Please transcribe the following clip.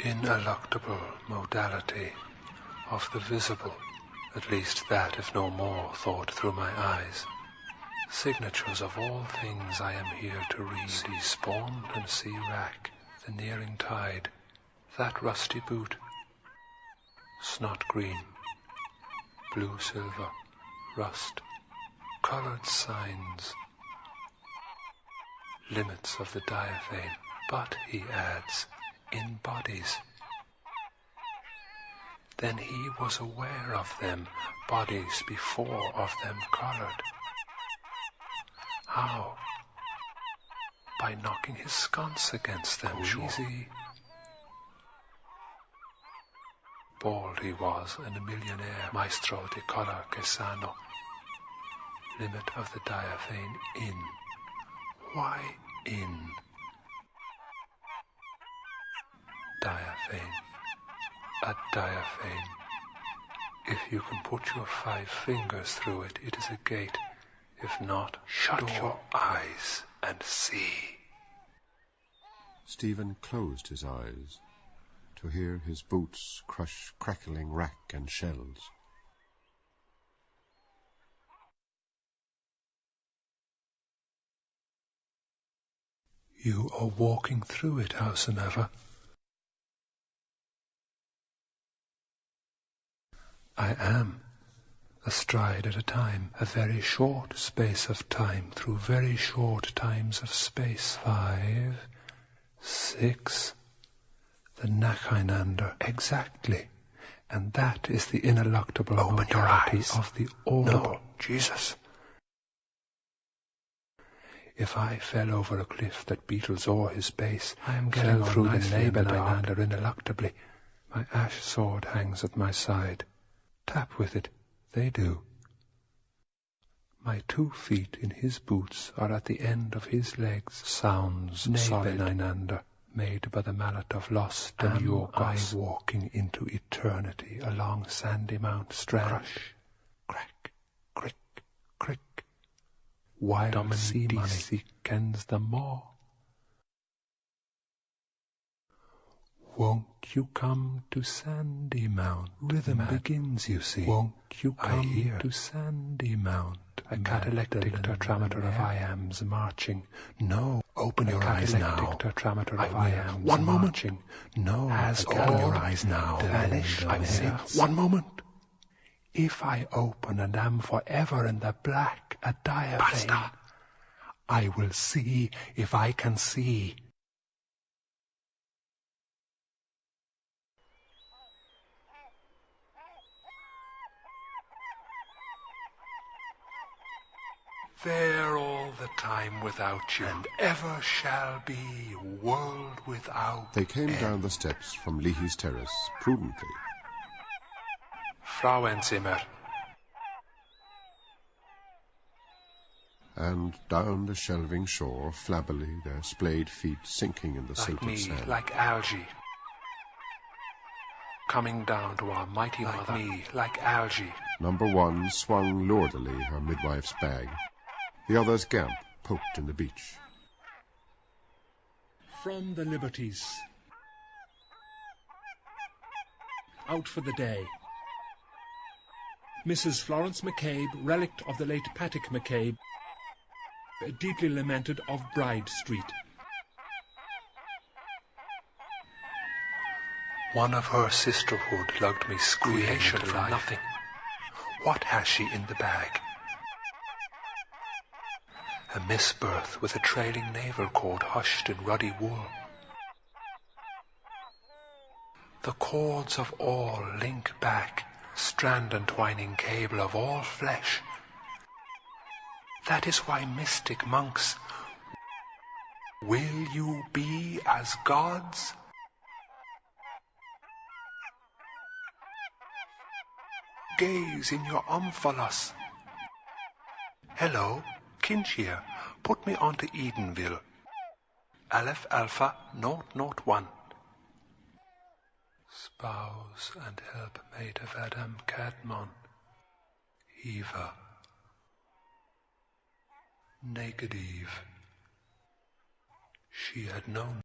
ineluctable modality of the visible, at least that, if no more, thought through my eyes. Signatures of all things I am here to read. Sea spawned and sea wrack, the nearing tide, that rusty boot, snot green, blue silver, rust, coloured signs, limits of the diaphane, but, he adds, in bodies. Then he was aware of them, bodies before of them coloured. How? By knocking his sconce against them, easy. Bald he was, and a millionaire, maestro di color che sano. Limit of the diaphane, in. Why in? Diaphane. A diaphane. If you can put your 5 fingers through it, it is a gate. If not, shut your eyes and see. Stephen closed his eyes to hear his boots crush crackling wrack and shells. You are walking through it, howsomever. I am, a stride at a time, a very short space of time, through very short times of space. 5, 6, the nacheinander, exactly. And that is the ineluctable modality of the audible. No, Jesus. If I fell over a cliff that beetles o'er his base, I am getting fell through the nacheinander ineluctably. My ash sword hangs at my side. Tap with it, they do. My 2 feet in his boots are at the end of his legs. Sounds nacheinander, made by the mallet of lost and Yorgos. I walking into eternity along sandy Mount Strand. Crush, crack, crick, crick. Wild sea money kens them more. Won't you come to Sandy Mount? Rhythm begins, you see. Won't you come to Sandy Mount? A catalectic tetrameter of iams marching. No, open your eyes now. A catalectic tetrameter of iams one marching. No, has open your eyes now. Vanished. I'm here. One moment. If I open and am forever in the black, a diaphane, basta. I will see if I can see. There all the time without you, and ever shall be, world without They came down the steps from Leahy's terrace, prudently. Frauenzimmer. And down the shelving shore, flabbily, their splayed feet sinking in the silted sand. Like algae. Coming down to our mighty mother. Like me, like algae. Number 1 swung lordily her midwife's bag. The other's gamp poked in the beach. From the Liberties. Out for the day. Mrs. Florence McCabe, relict of the late Patrick McCabe, deeply lamented of Bride Street. One of her sisterhood lugged me squealing into nothing. What has she in the bag? A misbirth with a trailing navel cord hushed in ruddy wool. The cords of all link back, strand entwining cable of all flesh. That is why mystic monks, will you be as gods? Gaze in your omphalos. Hello, Kinchia, put me on to Edenville. Aleph Alpha 001. Spouse and helpmate of Adam Cadmon. Eva. Naked Eve. She had known